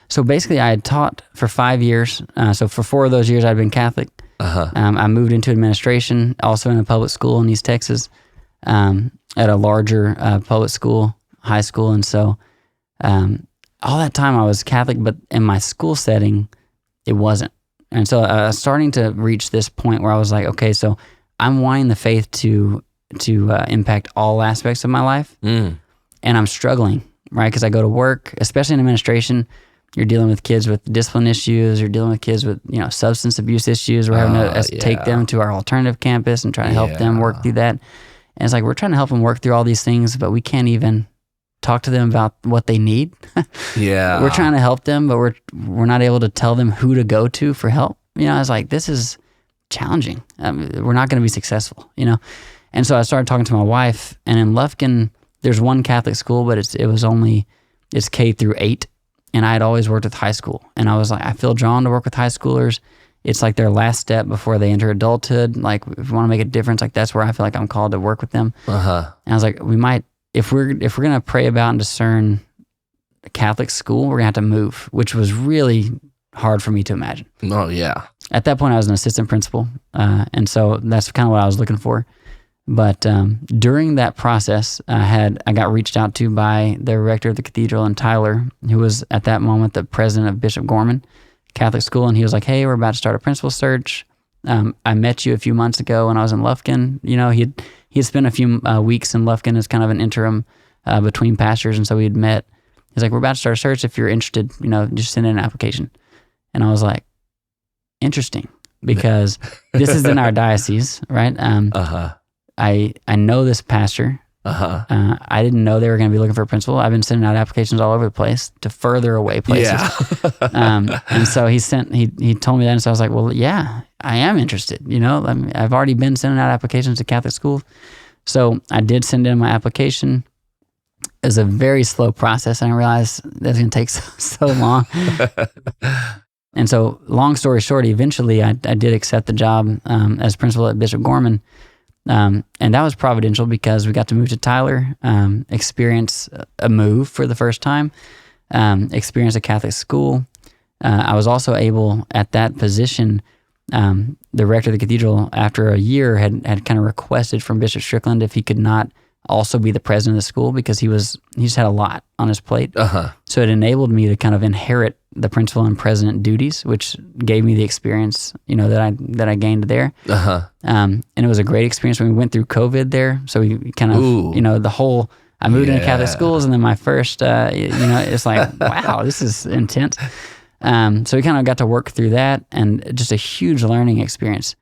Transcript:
So basically, I had taught for 5 years. So for 4 of those years, I'd been Catholic. I moved into administration, also in a public school in East Texas, at a larger public school, high school. And so all that time I was Catholic, but in my school setting, it wasn't. And so I was starting to reach this point where I was like, okay, so I'm wanting the faith to impact all aspects of my life. And I'm struggling, right? Because I go to work, especially in administration, you're dealing with kids with discipline issues, you're dealing with kids with, substance abuse issues. We're having to take them to our alternative campus and try to help them work through that. And it's like, we're trying to help them work through all these things, but we can't even talk to them about what they need. We're trying to help them, but we're not able to tell them who to go to for help. I was like, this is challenging. We're not going to be successful, And so I started talking to my wife, and in Lufkin, there's one Catholic school, but it's K through 8. And I had always worked with high school. And I was like, I feel drawn to work with high schoolers. It's like their last step before they enter adulthood. Like, if we want to make a difference, like that's where I feel like I'm called to work with them. And I was like, we might, if we're going to pray about and discern a Catholic school, we're going to have to move, which was really hard for me to imagine. Oh, yeah. At that point, I was an assistant principal. And so that's kind of what I was looking for. But during that process, I got reached out to by the rector of the cathedral in Tyler, who was at that moment the president of Bishop Gorman Catholic School. And he was like, hey, we're about to start a principal search. I met you a few months ago when I was in Lufkin. He had spent a few weeks in Lufkin as kind of an interim between pastors. And so we had met. He's like, we're about to start a search. If you're interested, just send in an application. And I was like, interesting, because this is in our diocese, right? I know this pastor. I didn't know they were going to be looking for a principal. I've been sending out applications all over the place to further away places. And so he told me that, and so I was like, well, yeah, I am interested. I've already been sending out applications to Catholic school. So I did send in my application. It was a very slow process, and I realized that's going to take so long. And so, long story short, eventually I did accept the job as principal at Bishop Gorman. And that was providential because we got to move to Tyler, experience a move for the first time, experience a Catholic school. I was also able, at that position, the rector of the cathedral, after a year, had kind of requested from Bishop Strickland if he could not also be the president of the school, because he just had a lot on his plate. So it enabled me to kind of inherit the principal and president duties, which gave me the experience, that I gained there. And it was a great experience when we went through COVID there. So we kind of, I moved into Catholic schools, and then my first, it's like, wow, this is intense. So we kind of got to work through that, and just a huge learning experience.